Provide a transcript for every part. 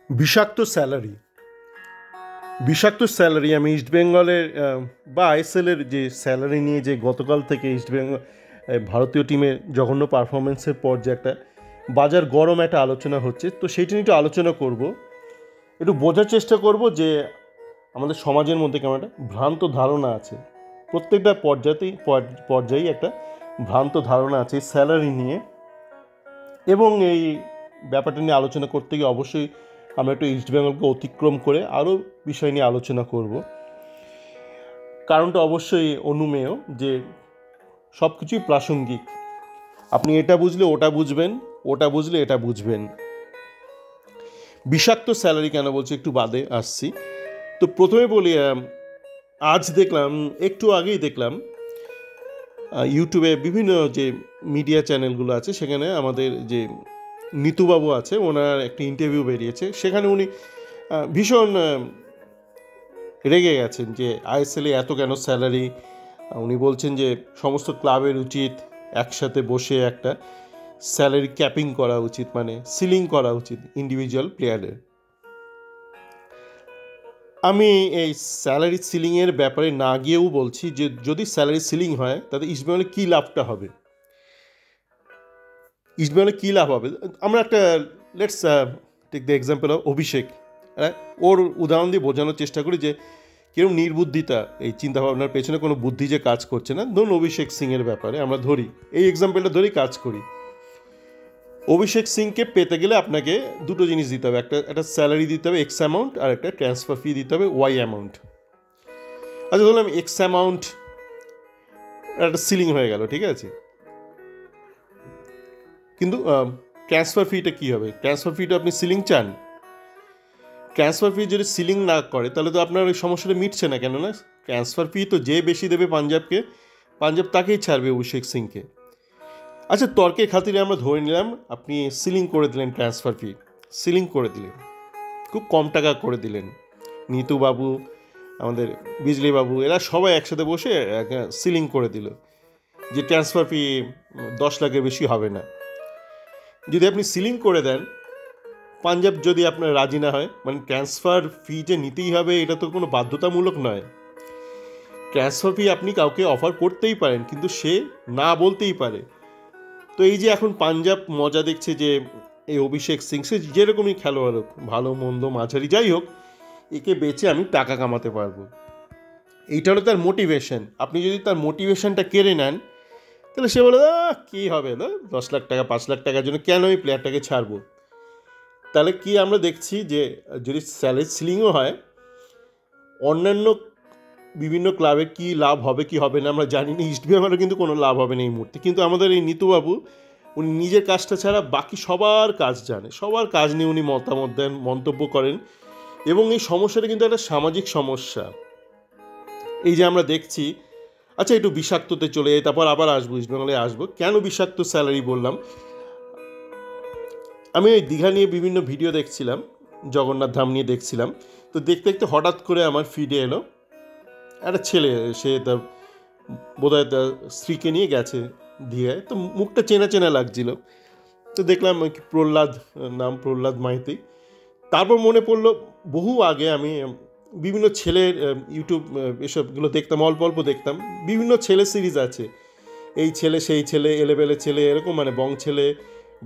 বিষাক্ত স্যালারি। বিষাক্ত স্যালারি আমি ইস্টবেঙ্গলের বা আইএসএলের যে স্যালারি নিয়ে যে গতকাল থেকে ইস্টবেঙ্গল ভারতীয় টিমের জঘন্য পারফরমেন্সের পর যে একটা বাজার গরম একটা আলোচনা হচ্ছে, তো সেইটা নিয়ে একটু আলোচনা করব। একটু বোঝার চেষ্টা করব যে আমাদের সমাজের মধ্যে কেমন একটা ভ্রান্ত ধারণা আছে, প্রত্যেকটা পর্যায়েই একটা ভ্রান্ত ধারণা আছে স্যালারি নিয়ে। এবং এই ব্যাপারটা নিয়ে আলোচনা করতে গিয়ে অবশ্যই আমরা একটু ইস্টবেঙ্গলকে অতিক্রম করে আরও বিষয় নিয়ে আলোচনা করব। কারণটা অবশ্যই অনুমেয় যে সব কিছুই প্রাসঙ্গিক। আপনি এটা বুঝলে ওটা বুঝবেন, ওটা বুঝলে এটা বুঝবেন। বিষাক্ত স্যালারি কেন বলছি একটু বাদে আসছি। তো প্রথমে বলি, আজ দেখলাম, একটু আগেই দেখলাম ইউটিউবে বিভিন্ন যে মিডিয়া চ্যানেলগুলো আছে সেখানে আমাদের যে নিতুবাবু আছে ওনার একটা ইন্টারভিউ বেরিয়েছে। সেখানে উনি ভীষণ রেগে গেছেন যে আইএসএলে এত কেন স্যালারি। উনি বলছেন যে সমস্ত ক্লাবের উচিত একসাথে বসে একটা স্যালারি ক্যাপিং করা উচিত, মানে সিলিং করা উচিত ইন্ডিভিজুয়াল প্লেয়ারের। আমি এই স্যালারি সিলিংয়ের ব্যাপারে না গিয়েও বলছি যে যদি স্যালারি সিলিং হয় তাতে ইস্টবেঙ্গলে কী লাভটা হবে, ইস্টবেঙ্গলে কী লাভ হবে। আমরা একটা let's take the example of Abhishek. ওর উদাহরণ দিয়ে বোঝানোর চেষ্টা করি যে কিরকম নির্বুদ্ধিতা, এই চিন্তাভাবনার পেছনে কোনো বুদ্ধি যে কাজ করছে না। ধরুন অভিষেক সিংয়ের ব্যাপারে আমরা ধরি, এই এক্সাম্পলটা ধরেই কাজ করি। অভিষেক সিংকে পেতে গেলে আপনাকে দুটো জিনিস দিতে হবে, একটা স্যালারি দিতে হবে এক্স অ্যামাউন্ট, আর একটা ট্রান্সফার ফি দিতে হবে ওয়াই অ্যামাউন্ট। আচ্ছা ধরলাম এক্স অ্যামাউন্ট একটা সিলিং হয়ে গেল, ঠিক আছে, কিন্তু ট্রান্সফার ফিটা কী হবে? ট্রান্সফার ফিটা আপনি সিলিং চান? ট্রান্সফার ফি যদি সিলিং না করে তাহলে তো আপনার ওই সমস্যাটা মিটছে না। কেননা ট্রান্সফার ফি তো যে বেশি দেবে পাঞ্জাবকে, পাঞ্জাব তাকেই ছাড়বে অভিষেক সিংকে। আচ্ছা তর্কের খাতিরে আমরা ধরে নিলাম আপনি সিলিং করে দিলেন, ট্রান্সফার ফি সিলিং করে দিলেন, খুব কম টাকা করে দিলেন। নিতুবাবু, আমাদের বিজলিবাবু, এরা সবাই একসাথে বসে সিলিং করে দিল যে ট্রান্সফার ফি 10 লাখের বেশি হবে না। যদি আপনি সিলিং করে দেন, পাঞ্জাব যদি আপনার রাজি না হয়, মানে ট্রান্সফার ফি যে নিতেই হবে এটা তো কোনো বাধ্যতামূলক নয়। ট্রান্সফার ফি আপনি কাউকে অফার করতেই পারেন, কিন্তু সে না বলতেই পারে। তো এই যে এখন পাঞ্জাব মজা দেখছে যে এই অভিষেক সিং, সে যেরকমই খেলোয়াড় হোক, ভালো মন্দ মাঝারি যাই হোক, একে বেচে আমি টাকা কামাতে পারবো। এইটা হলো তার মোটিভেশন। আপনি যদি তার মোটিভেশনটা কেড়ে নেন তাহলে সে বলে কী হবে, 10 লাখ টাকা 5 লাখ টাকার জন্য কেন এই প্লেয়ারটাকে ছাড়বো। তাহলে কি আমরা দেখছি যে যদি স্যালারি সিলিংও হয়, অন্যান্য বিভিন্ন ক্লাবে কি লাভ হবে কি হবে না আমরা জানি না। ইস্টবেঙ্গলের কিন্তু কোনো লাভ হবে না এই মুহূর্তে। কিন্তু আমাদের এই নিতুবাবু, উনি নিজের কাজটা ছাড়া বাকি সবার কাজ জানে, সবার কাজ নিয়ে উনি মতামত দেন, মন্তব্য করেন। এবং এই সমস্যাটা কিন্তু একটা সামাজিক সমস্যা। এই যে আমরা দেখছি, আচ্ছা একটু বিষাক্ততে চলে যাই, তারপর আবার আসবো, ইস্টবেঙ্গলে আসবো। কেন বিষাক্ত স্যালারি বললাম, আমি ওই দীঘা নিয়ে বিভিন্ন ভিডিও দেখছিলাম, জগন্নাথ ধাম নিয়ে দেখছিলাম। তো দেখতে দেখতে হঠাৎ করে আমার ফিডে এলো একটা ছেলে, সে তার বোধহয় তার স্ত্রীকে নিয়ে গেছে দীঘায়। তো মুখটা চেনা চেনা লাগছিল। তো দেখলাম প্রহ্লাদ, নাম প্রহ্লাদ মাইতি। তারপর মনে পড়লো বহু আগে আমি বিভিন্ন ছেলের ইউটিউব এসবগুলো দেখতাম, অল্প অল্প দেখতাম। বিভিন্ন ছেলে সিরিজ আছে, এই ছেলে সেই ছেলে, এলেবেলে ছেলে, এরকম মানে বং ছেলে,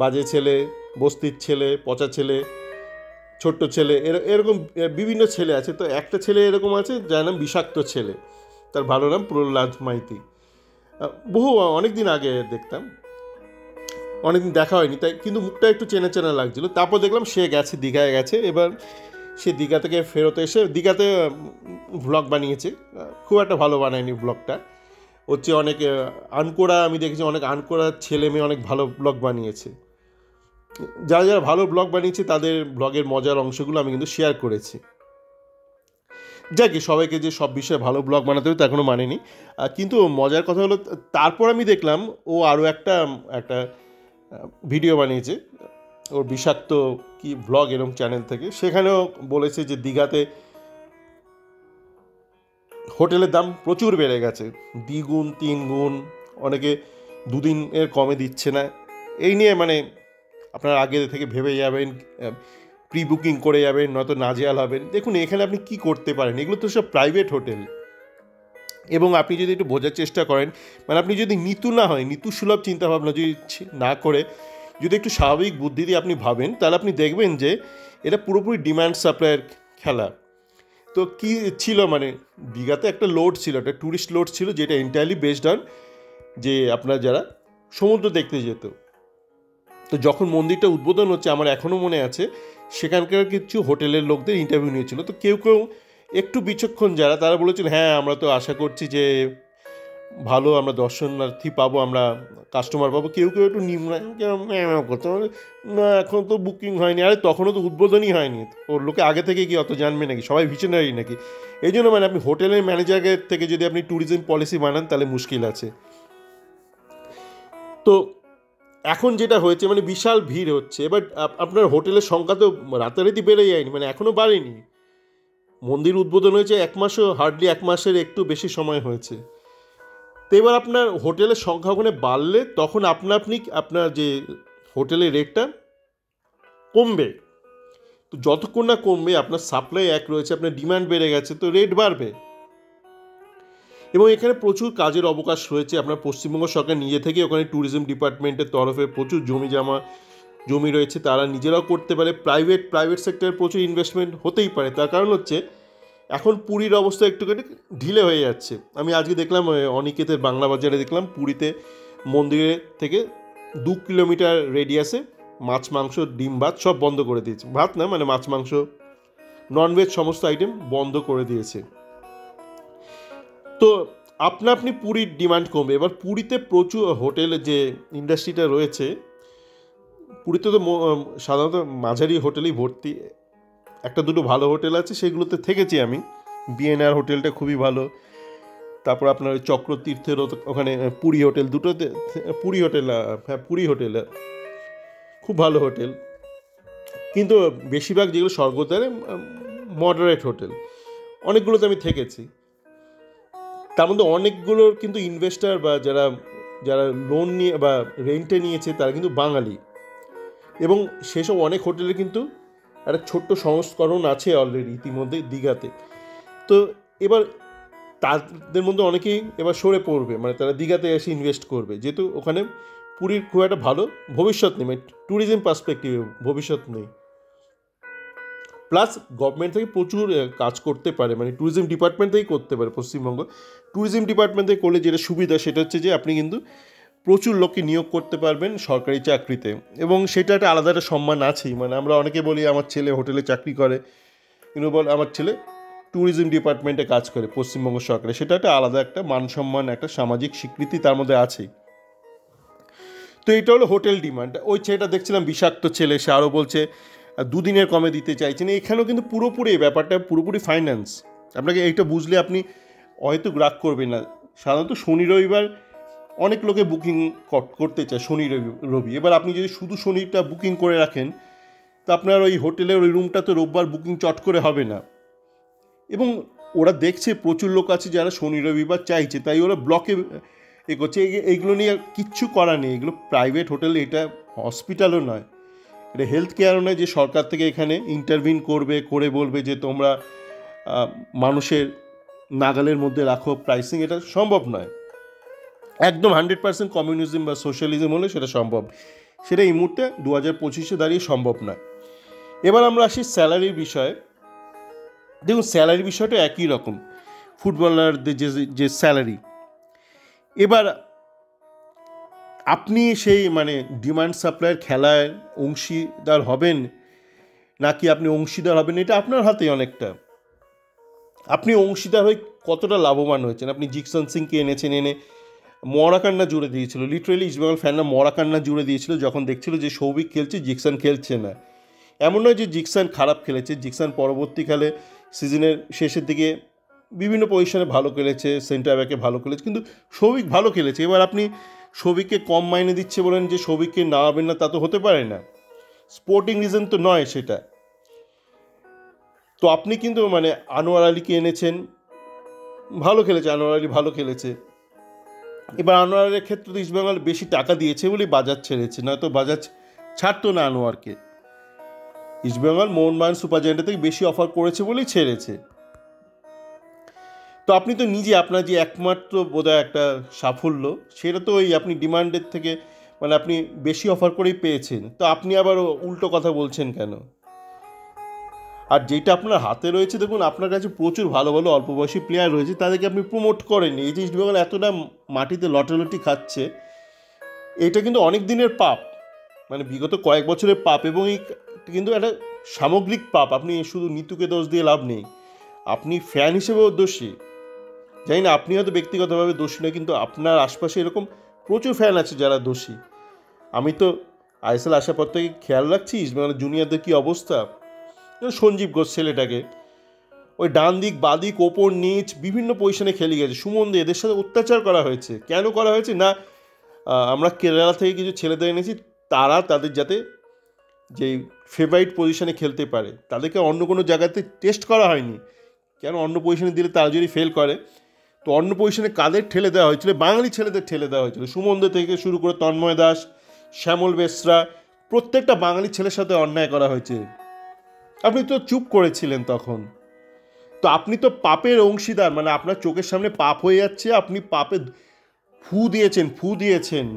বাজে ছেলে, বস্তির ছেলে, পচা ছেলে, ছোট্ট ছেলে, এরকম বিভিন্ন ছেলে আছে। তো একটা ছেলে এরকম আছে যার নাম বিষাক্ত ছেলে, তার ভালো নাম প্রহ্লাদ মাইতি। বহু অনেক দিন আগে দেখতাম, অনেকদিন দেখা হয়নি তাই, কিন্তু মুখটা একটু চেনা চেনা লাগছিলো। তারপর দেখলাম সে গেছে, দীঘায় গেছে। এবার সে দীঘা থেকে ফেরত এসে দীঘাতে ভ্লগ বানিয়েছে। খুব একটা ভালো বানায়নি ভ্লগটা, হচ্ছে অনেক আনকোড়া, আমি দেখেছি অনেক আনকোড়া ছেলে মেয়ে অনেক ভালো ব্লগ বানিয়েছে। যারা যারা ভালো ব্লগ বানিয়েছে তাদের ব্লগের মজার অংশগুলো আমি কিন্তু শেয়ার করেছি। যাকে সবাইকে যে সব বিষয়ে ভালো ব্লগ বানাতে হবে তা এখনও মানেনি। কিন্তু মজার কথা হলো, তারপর আমি দেখলাম ও আরও একটা ভিডিও বানিয়েছে ওর বিষাক্ত কি ব্লগ এরকম চ্যানেল থেকে। সেখানেও বলেছে যে দীঘাতে হোটেলের দাম প্রচুর বেড়ে গেছে, 2 গুণ 3 গুণ, অনেকে 2 দিনের কমে দিচ্ছে না। এই নিয়ে মানে আপনারা আগে থেকে ভেবে যাবেন, প্রি বুকিং করে যাবেন, নয়তো নাজেহাল হবেন। দেখুন এখানে আপনি কি করতে পারেন, এগুলো তো সব প্রাইভেট হোটেল। এবং আপনি যদি একটু বোঝার চেষ্টা করেন, মানে আপনি যদি নীতু না হয়, নীতু সুলভ চিন্তাভাবনা যদি না করে যদি একটু স্বাভাবিক বুদ্ধি দিয়ে আপনি ভাবেন, তাহলে আপনি দেখবেন যে এটা পুরোপুরি ডিম্যান্ড সাপ্লাইয়ের খেলা। তো কি ছিল, মানে দীঘাতে একটা লোড ছিল, একটা ট্যুরিস্ট লোড ছিল, যেটা এন্টায়ারলি বেসড অন যে আপনার যারা সমুদ্র দেখতে যেত। তো যখন মন্দিরটা উদ্বোধন হচ্ছে, আমার এখনও মনে আছে, সেখানকার কিছু হোটেলের লোকদের ইন্টারভিউ নিয়েছিল। তো কেউ কেউ একটু বিচক্ষণ যারা, তারা বলেছিল হ্যাঁ আমরা তো আশা করছি যে ভালো আমরা দর্শনার্থী পাবো, আমরা কাস্টমার পাবো। কেউ কেউ একটু নিম্ন করতে, না এখন তো বুকিং হয়নি। আরে তখনও তো উদ্বোধনই হয়নি, ওর লোকে আগে থেকে কি অত জানবে নাকি, সবাই ভিশনারি নাকি? এই জন্য মানে আপনি হোটেলের ম্যানেজারের থেকে যদি আপনি ট্যুরিজম পলিসি বানান, তাহলে মুশকিল আছে। তো এখন যেটা হয়েছে, মানে বিশাল ভিড় হচ্ছে। এবার আপনার হোটেলের সংখ্যা তো রাতারাতি বেড়ে যায়নি, মানে এখনও বাড়েনি। মন্দির উদ্বোধন হয়েছে 1 মাসও, হার্ডলি 1 মাসের একটু বেশি সময় হয়েছে। তো এবার আপনার হোটেলের সংখ্যা ওখানে বাড়লে তখন আপনি আপনার যে হোটেলের রেটটা কমবে। তো যতক্ষণ না কমবে, আপনার সাপ্লাই এক রয়েছে, আপনার ডিমান্ড বেড়ে গেছে, তো রেট বাড়বে। এবং এখানে প্রচুর কাজের অবকাশ রয়েছে। আপনার পশ্চিমবঙ্গ সরকার নিজে থেকে ওখানে ট্যুরিজম ডিপার্টমেন্টের তরফে প্রচুর জমি রয়েছে, তারা নিজেরাও করতে পারে। প্রাইভেট সেক্টরে প্রচুর ইনভেস্টমেন্ট হতেই পারে। তার কারণ হচ্ছে এখন পুরীর অবস্থা একটুখানি ঢিলে হয়ে যাচ্ছে। আমি আজকে দেখলাম অনিকেতের বাংলা বাজারে দেখলাম, পুরীতে মন্দিরের থেকে 2 কিলোমিটার রেডিয়াসে মাছ মাংস ডিম ভাত সব বন্ধ করে দিয়েছে। ভাত না, মানে মাছ মাংস ননভেজ সমস্ত আইটেম বন্ধ করে দিয়েছে। তো আপনি পুরীর ডিমান্ড কমবে। এবার পুরীতে প্রচুর হোটেলের যে ইন্ডাস্ট্রিটা রয়েছে, পুরীতে তো সাধারণত মাঝারি হোটেলেই ভর্তি। একটা দুটো ভালো হোটেল আছে, সেগুলোতে থেকেছি আমি। বিএনআর হোটেলটা খুবই ভালো। তারপর আপনার ওই চক্রতীর্থেরও ওখানে পুরী হোটেল, দুটোতে পুরী হোটেল, হ্যাঁ পুরী হোটেল খুব ভালো হোটেল। কিন্তু বেশিরভাগ যেগুলো স্বর্গদ্বারে মডারেট হোটেল, অনেকগুলোতে আমি থেকেছি। তার মধ্যে অনেকগুলোর কিন্তু ইনভেস্টার বা যারা লোন নিয়ে বা রেন্টে নিয়েছে, তারা কিন্তু বাঙালি। এবং সেসব অনেক হোটেলে কিন্তু একটা ছোট্ট সংস্করণ আছে অলরেডি ইতিমধ্যে দীঘাতে। তো এবার তাদের মধ্যে অনেকেই এবার সরে পড়বে, মানে তারা দীঘাতে এসে ইনভেস্ট করবে, যেহেতু ওখানে পুরীর খুব একটা ভালো ভবিষ্যৎ নেই, মানে ট্যুরিজম পার্সপেক্টিভে ভবিষ্যৎ নেই। প্লাস গভর্নমেন্ট থেকে প্রচুর কাজ করতে পারে, মানে ট্যুরিজম ডিপার্টমেন্ট থেকেই করতে পারে পশ্চিমবঙ্গ। ট্যুরিজম ডিপার্টমেন্ট থেকে করলে যেটা সুবিধা, সেটা হচ্ছে যে আপনি কিন্তু প্রচুর লোককে নিয়োগ করতে পারবেন সরকারি চাকরিতে, এবং সেটা একটা আলাদা একটা সম্মান আছেই। মানে আমরা অনেকে বলি আমার ছেলে হোটেলে চাকরি করে, কিন্তু বল আমার ছেলে ট্যুরিজম ডিপার্টমেন্টে কাজ করে পশ্চিমবঙ্গ সরকারে, সেটা একটা আলাদা একটা মান সম্মান, একটা সামাজিক স্বীকৃতি তার মধ্যে আছেই। তো এটা হলো হোটেল ডিমান্ড। ওই ছেলেটা দেখছিলাম বিষাক্ত ছেলে, সে আরও বলছে 2 দিনের কমে দিতে চাইছেন। এখানেও কিন্তু পুরোপুরি ব্যাপারটা পুরোপুরি ফাইন্যান্স। আপনাকে এইটা বুঝলে আপনি হয়তো রাগ করবেন না। সাধারণত শনি রবিবার অনেক লোকে বুকিং করতে চায়, শনি রবি। এবার আপনি যদি শুধু শনিটা বুকিং করে রাখেন, তো আপনার ওই হোটেলের ওই রুমটা তো রোববার বুকিং চট করে হবে না। এবং ওরা দেখছে প্রচুর লোক আছে যারা শনি রবিবার চাইছে, তাই ওরা ব্লকে করছে। এইগুলো নিয়ে কিচ্ছু করা নেই, এগুলো প্রাইভেট হোটেল, এটা হসপিটালও নয়, এটা হেলথ কেয়ারও নয় যে সরকার থেকে এখানে ইন্টারভিন করে বলবে যে তোমরা মানুষের নাগালের মধ্যে রাখো প্রাইসিং। এটা সম্ভব নয়। একদম 100% কমিউনিজম বা সোশ্যালিজম হলে সেটা সম্ভব, সেটা এই মুহূর্তে 2025 দাঁড়িয়ে সম্ভব নয়। এবার আমরা আসি স্যালারির বিষয়ে। দেখুন স্যালারির বিষয়টা একই রকম, ফুটবলারদের যে স্যালারি। এবার আপনি সেই মানে ডিমান্ড সাপ্লাইয়ের খেলায় অংশীদার হবেন নাকি আপনি অংশীদার হবেন, এটা আপনার হাতেই অনেকটা। আপনি অংশীদার হয়ে কতটা লাভবান হয়েছেন। আপনি জিকসন সিংকে এনে মরাকান্না জুড়ে দিয়েছিল, লিটারেলি ইস্টবেঙ্গল ফ্যানরা মরাকান্না জুড়ে দিয়েছিল যখন দেখছিল যে সৌভিক খেলছে, জিকসন খেলছে না। এমন নয় যে জিকসন খারাপ খেলেছে, জিকসন পরবর্তীকালে সিজনের শেষের দিকে বিভিন্ন পজিশনে ভালো খেলেছে, সেন্টার ব্যাকে ভালো খেলেছে, কিন্তু সৌভিক ভালো খেলেছে। এবার আপনি সৌভিককে কম মাইনে দিচ্ছে বলেন যে সৌভিককে নামাবেন না, তা তো হতে পারে না। স্পোর্টিং রিজন তো নয় সেটা। তো আপনি কিন্তু মানে আনোয়ার আলীকে এনেছেন, ভালো খেলেছে, আনোয়ার আলী ভালো খেলেছে। এবার আনোয়ারের ক্ষেত্রে তো ইস্টবেঙ্গল বেশি টাকা দিয়েছে বলেই বাজাজ ছেড়েছে, নয়তো বাজাজ ছাড়তো না আনোয়ারকে। ইস্টবেঙ্গল মোহনবাগান সুপার জায়ান্টের থেকে বেশি অফার করেছে বলেই ছেড়েছে। তো আপনি তো নিজে আপনার যে একমাত্র বোধহয় একটা সাফল্য, সেটা তো ওই আপনি ডিমান্ডের থেকে মানে আপনি বেশি অফার করেই পেয়েছেন, তো আপনি আবার উল্টো কথা বলছেন কেন? আর যেটা আপনার হাতে রয়েছে, দেখুন আপনার কাছে প্রচুর ভালো ভালো অল্প বয়সী প্লেয়ার রয়েছে, তাদেরকে আপনি প্রমোট করেননি। এই যে ইস্টবেঙ্গল এতটা মাটিতে লটালটি খাচ্ছে, এটা কিন্তু অনেক দিনের পাপ, মানে বিগত কয়েক বছরের পাপ, এবং এই কিন্তু একটা সামগ্রিক পাপ। আপনি শুধু নিতুকে দোষ দিয়ে লাভ নেই, আপনি ফ্যান হিসেবেও দোষী। জানি না আপনি হয়তো ব্যক্তিগতভাবে দোষী নয়, কিন্তু আপনার আশপাশে এরকম প্রচুর ফ্যান আছে যারা দোষী। আমি তো আইএসএল আসার পর থেকে খেয়াল রাখছি ইস্টবেঙ্গলের জুনিয়রদের কী অবস্থা। সঞ্জীব ঘোষ ছেলেটাকে ওই ডান দিক বাদিক ওপর নিচ বিভিন্ন পজিশনে খেলে গেছে, সুমন দে, এদের সাথে অত্যাচার করা হয়েছে। কেন করা হয়েছে না, আমরা কেরালা থেকে কিছু ছেলেদের এনেছি, তারা তাদের যাতে যেই ফেভারিট পজিশনে খেলতে পারে, তাদেরকে অন্য কোনো জায়গাতে টেস্ট করা হয়নি। কেন অন্য পজিশনে দিলে তারা যদি ফেল করে, তো অন্য পজিশনে কাদের ঠেলে দেওয়া হয়েছিল, বাঙালি ছেলেদের ঠেলে দেওয়া হয়েছিল। সুমন দে থেকে শুরু করে তন্ময় দাস, শ্যামল বেসরা, প্রত্যেকটা বাঙালি ছেলের সাথে অন্যায় করা হয়েছে। আপনি তো চুপ করেছিলেন তখন। তো আপনি তো পাপের অংশীদার, মানে আপনার চোখের সামনে পাপ হয়ে যাচ্ছে, আপনি পাপে ফু দিয়েছেন।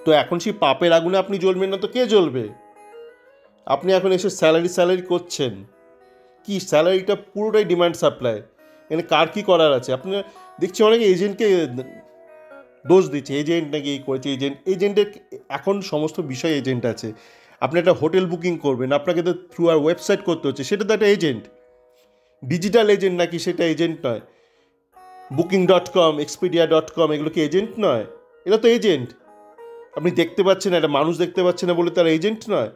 তো এখন সেই পাপের আগুনে আপনি জ্বলবেন না তো কে জ্বলবে? আপনি এখন এসে স্যালারি করছেন, কি স্যালারিটা পুরোটাই ডিমান্ড সাপ্লাই। এখানে কার কী করার আছে? আপনি দেখছি অনেকে এজেন্টকে দোষ দিচ্ছে, এজেন্ট নাকি এই করেছে, এজেন্টের এখন সমস্ত বিষয় এজেন্ট আছে। আপনি একটা হোটেল বুকিং করবেন, আপনাকে তো থ্রু আর ওয়েবসাইট করতে হচ্ছে, সেটা তো একটা এজেন্ট। ডিজিটাল এজেন্ট নাকি সেটা এজেন্ট নয়? Booking.com, Expedia.com এগুলো কি এজেন্ট নয়? এরা তো এজেন্ট। আপনি দেখতে পাচ্ছেন, একটা মানুষ দেখতে পাচ্ছেন না বলে তারা এজেন্ট নয়।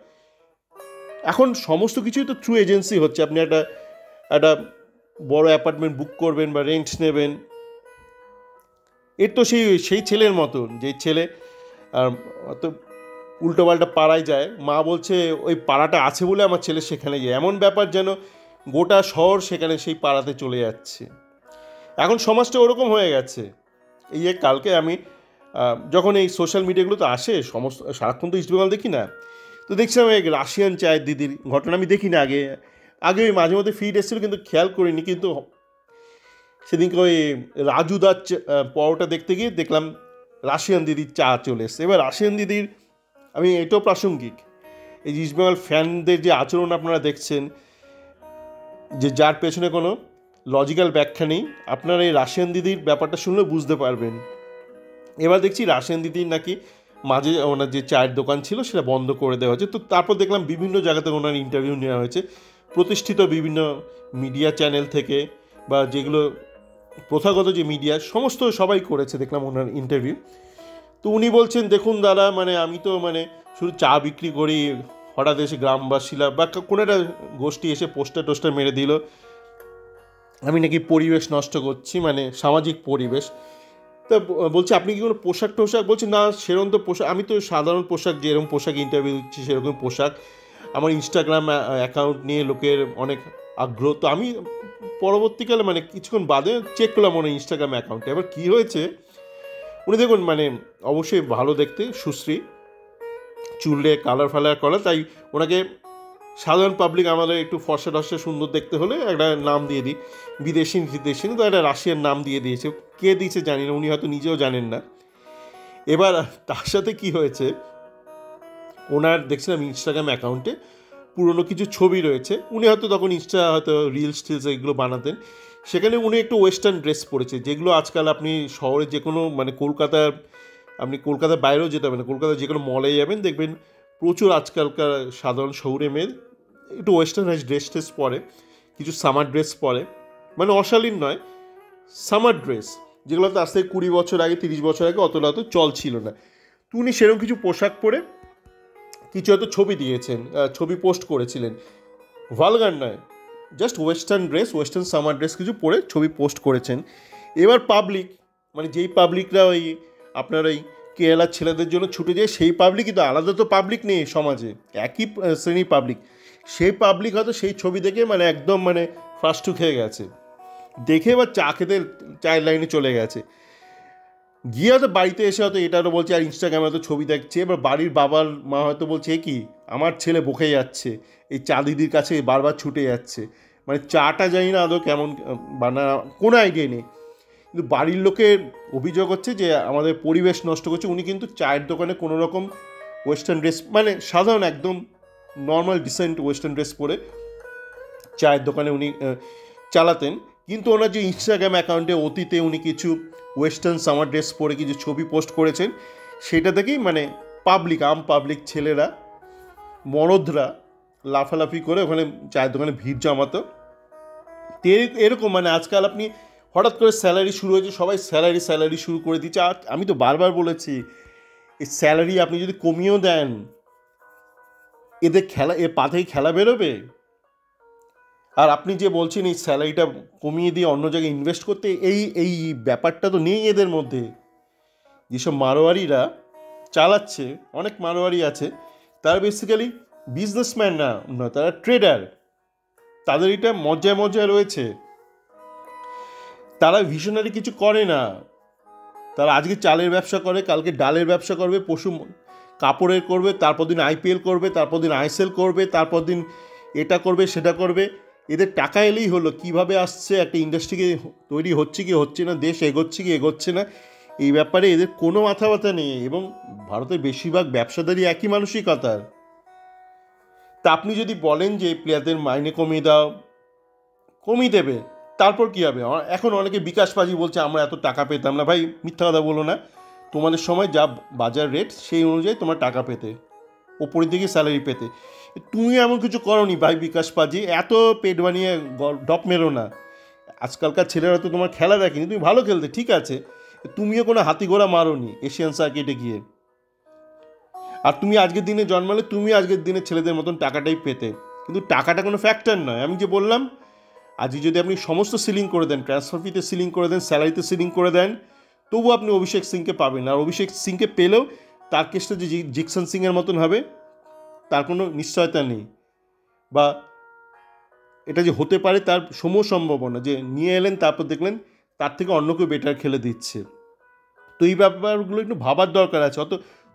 এখন সমস্ত কিছুই তো থ্রু এজেন্সি হচ্ছে। আপনি একটা একটা বড় অ্যাপার্টমেন্ট বুক করবেন বা রেন্ট নেবেন, এর তো সেই ছেলের মতন, যে ছেলে তো উল্টোপাল্টা পাড়ায় যায়, মা বলছে ওই পাড়াটা আছে বলে আমার ছেলে সেখানে যায়, এমন ব্যাপার যেন গোটা শহর সেখানে সেই পাড়াতে চলে যাচ্ছে। এখন সমাজটা ওরকম হয়ে গেছে। এই যে কালকে আমি যখন এই সোশ্যাল মিডিয়াগুলো তো আসে, সমস্ত সারাক্ষণ তো ইস্টবেঙ্গল দেখি না, তো দেখছিলাম এক রাশিয়ান চায়ের দিদির ঘটনা। আমি দেখি না আগে ওই মাঝে মধ্যে ফিড এসেছিলো, কিন্তু খেয়াল করিনি। কিন্তু সেদিনকে ওই রাজুদার পরোটা দেখতে গিয়ে দেখলাম রাশিয়ান দিদির চা চলে এসছে। এবার রাশিয়ান দিদির, আমি এটাও প্রাসঙ্গিক, এই ইস্টবেঙ্গল ফ্যানদের যে আচরণ আপনারা দেখছেন, যে যার পেছনে কোনো লজিক্যাল ব্যাখ্যা নেই, আপনারা এই রাশিয়ান দিদির ব্যাপারটা শুনলে বুঝতে পারবেন। এবার দেখছি রাশিয়ান দিদির নাকি মাঝে ওনার যে চায়ের দোকান ছিল সেটা বন্ধ করে দেওয়া হয়েছে। তো তারপর দেখলাম বিভিন্ন জায়গাতে ওনার ইন্টারভিউ নেওয়া হয়েছে, প্রতিষ্ঠিত বিভিন্ন মিডিয়া চ্যানেল থেকে, বা যেগুলো প্রথাগত যে মিডিয়া, সমস্ত সবাই করেছে দেখলাম ওনার ইন্টারভিউ। তো উনি বলছেন, দেখুন দাদা, মানে আমি তো মানে শুধু চা বিক্রি করি, হঠাৎ এসে গ্রামবাসীরা বা কোনো একটা গোষ্ঠী এসে পোস্টার মেরে দিল, আমি নাকি পরিবেশ নষ্ট করছি, মানে সামাজিক পরিবেশ। তা বলছে আপনি কি কোনো পোশাক টোশাক? বলছে না, সেরকম তো পোশাক, আমি তো সাধারণ পোশাক, যেরকম পোশাক ইন্টারভিউ দিচ্ছি সেরকম পোশাক। আমার ইনস্টাগ্রাম অ্যাকাউন্ট নিয়ে লোকের অনেক আগ্রহ। তো আমি পরবর্তীকালে মানে কিছুক্ষণ বাদে চেক করলাম ওনার ইনস্টাগ্রাম অ্যাকাউন্টে। এবার কী হয়েছে, উনি দেখুন মানে অবশ্যই ভালো দেখতে, সুশ্রী, চুলে কালার ফালার করা, তাই ওনাকে সাধারণ পাবলিক আমাদের একটু ফর্সা টর্সা সুন্দর দেখতে হলে একটা নাম দিয়ে দিই, বিদেশি তো একটা রাশিয়ান নাম দিয়ে দিয়েছে। কে দিয়েছে জানি না, উনি হয়তো নিজেও জানেন না। এবার তার সাথে কি হয়েছে, ওনার দেখছিলাম ইনস্টাগ্রাম অ্যাকাউন্টে পুরনো কিছু ছবি রয়েছে, উনি হয়তো তখন হয়তো রিলস টিলস এগুলো বানাতেন, সেখানে উনি একটু ওয়েস্টার্ন ড্রেস পরেছে, যেগুলো আজকাল আপনি শহরে যে কোনো মানে আপনি কলকাতার বাইরেও যেতে হবে না, কলকাতার যে কোনো মলে যাবেন দেখবেন প্রচুর আজকালকার সাধারণ শহুরে মেয়ে একটু ওয়েস্টার্নাইজ ড্রেস পরে, কিছু সামার ড্রেস পরে, মানে অশালীন নয়, সামার ড্রেস, যেগুলো তো আজ থেকে 20 বছর আগে 30 বছর আগে অতটা চল ছিল না। তো উনি সেরকম কিছু পোশাক পরে কিছু হয়তো ছবি দিয়েছেন, ছবি পোস্ট করেছিলেন, ভালগার নয়, জাস্ট ওয়েস্টার্ন সামার ড্রেস কিছু পরে ছবি পোস্ট করেছেন। এবার পাবলিক, মানে যেই পাবলিকরা ওই আপনার ওই কেরালার ছেলেদের জন্য ছুটে যায়, সেই পাবলিকই তো, আলাদা তো পাবলিক নেই সমাজে, একই শ্রেণীর পাবলিক, সেই পাবলিক হয়তো সেই ছবি দেখে মানে একদম মানে ফাস্টু খেয়ে গেছে, দেখে এবার চা খেতে চায়ের লাইনে চলে গেছে। গিয়ে হয়তো বাড়িতে এসে হয়তো এটা হয়তো বলছে, আর ইনস্টাগ্রামে হয়তো ছবি দেখছে, এবার বাড়ির বাবার মা হয়তো বলছে কি আমার ছেলে বকে যাচ্ছে, এই চা দিদির কাছে বারবার ছুটে যাচ্ছে, মানে চাটা জানি না আদৌ কেমন বানা, কোনো আইডিয়া নেই। কিন্তু বাড়ির লোকের অভিযোগ হচ্ছে যে আমাদের পরিবেশ নষ্ট করছে। উনি কিন্তু চায়ের দোকানে কোনো রকম ওয়েস্টার্ন ড্রেস, মানে সাধারণ একদম নর্মাল ডিসেন্ট ওয়েস্টার্ন ড্রেস পরে চায়ের দোকানে উনি চালাতেন। কিন্তু ওনার যে ইনস্টাগ্রাম অ্যাকাউন্টে অতীতে উনি কিছু ওয়েস্টার্ন সামার ড্রেস পরে কিছু ছবি পোস্ট করেছেন, সেটা থেকেই মানে পাবলিক, পাবলিক ছেলেরা, মরদরা লাফালাফি করে ওখানে চায়ের দোকানে ভিড় জমাতো। তো এরকম মানে আজকাল আপনি হঠাৎ করে স্যালারি শুরু হয়েছে, সবাই স্যালারি শুরু করে দিচ্ছে। আর আমি তো বারবার বলেছি, এই স্যালারি আপনি যদি কমিয়েও দেন, এদের খেলা, এ পা থেকে খেলা বেরোবে। আর আপনি যে বলছেন এই স্যালারিটা কমিয়ে দিয়ে অন্য জায়গায় ইনভেস্ট করতে, এই ব্যাপারটা তো নেই এদের মধ্যে। যেসব মারোয়ারিরা চালাচ্ছে, অনেক মারোয়ারি আছে, তারা বেসিক্যালি বিজনেসম্যান না, তারা ট্রেডার। তাদের এটা মজ্জায় রয়েছে। তারা ভিশনারি কিছু করে না। তারা আজকে চালের ব্যবসা করে, কালকে ডালের ব্যবসা করবে, কাপড়ের করবে, তারপর দিন আইপিএল করবে, তারপর দিন আইএসএল করবে, তারপর দিন এটা করবে সেটা করবে। এদের টাকা এলেই হলো, কিভাবে আসছে, একটা ইন্ডাস্ট্রিকে তৈরি হচ্ছে কি হচ্ছে না, দেশ এগোচ্ছে কি এগোচ্ছে না, এই ব্যাপারে এদের কোনো মাথা ব্যথা নেই। এবং ভারতের বেশিরভাগ ব্যবসাদারই একই মানসিকতার। তা আপনি যদি বলেন যে প্লেয়ারদের মাইনে কমিয়ে দাও, কমিয়ে দেবে, তারপর কী হবে? এখন অনেকে বিকাশ পাজি বলছে আমরা এত টাকা পেতাম না। ভাই মিথ্যা কথা বলো না, তোমাদের সময় যা বাজার রেট সেই অনুযায়ী তোমার টাকা পেতে, ওপরের দিকে স্যালারি পেতে। তুমি এমন কিছু করোনি ভাই বিকাশ পাজি, এত পেট বানিয়ে ডপ মেরো না। আজকালকার ছেলেরা তো তোমার খেলা দেখেনি, তুমি ভালো খেলতে, ঠিক আছে, তুমিও কোনো হাতি ঘোড়া মারোনি এশিয়ান সার্কিটে গিয়ে। আর তুমি আজকের দিনে জন্মালে তুমি আজকের দিনে ছেলেদের মতন টাকাটাই পেতে। কিন্তু টাকাটা কোনো ফ্যাক্টর নয়। আমি যে বললাম, আজকে যদি আপনি সমস্ত সিলিং করে দেন, ট্রান্সফার ফিতে সিলিং করে দেন, স্যালারিতে সিলিং করে দেন, তবু আপনি অভিষেক সিংকে পাবেন। আর অভিষেক সিংকে পেলেও তার কেসটা যে জিকসন সিংয়ের মতন হবে তার কোনো নিশ্চয়তা নেই, বা এটা যে হতে পারে তার সম্ভাবনা, যে নিয়ে এলেন তারপর দেখলেন তার থেকে অন্য কেউ বেটার খেলে দিচ্ছে। তো এই ব্যাপারগুলো একটু ভাবার দরকার আছে। অত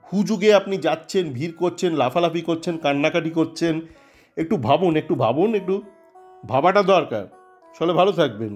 হুজুগে আপনি যাচ্ছেন, ভিড় করছেন, লাফালাফি করছেন, কান্নাকাটি করছেন। একটু ভাবুন, একটু ভাবাটা দরকার। চলে, ভালো থাকবেন।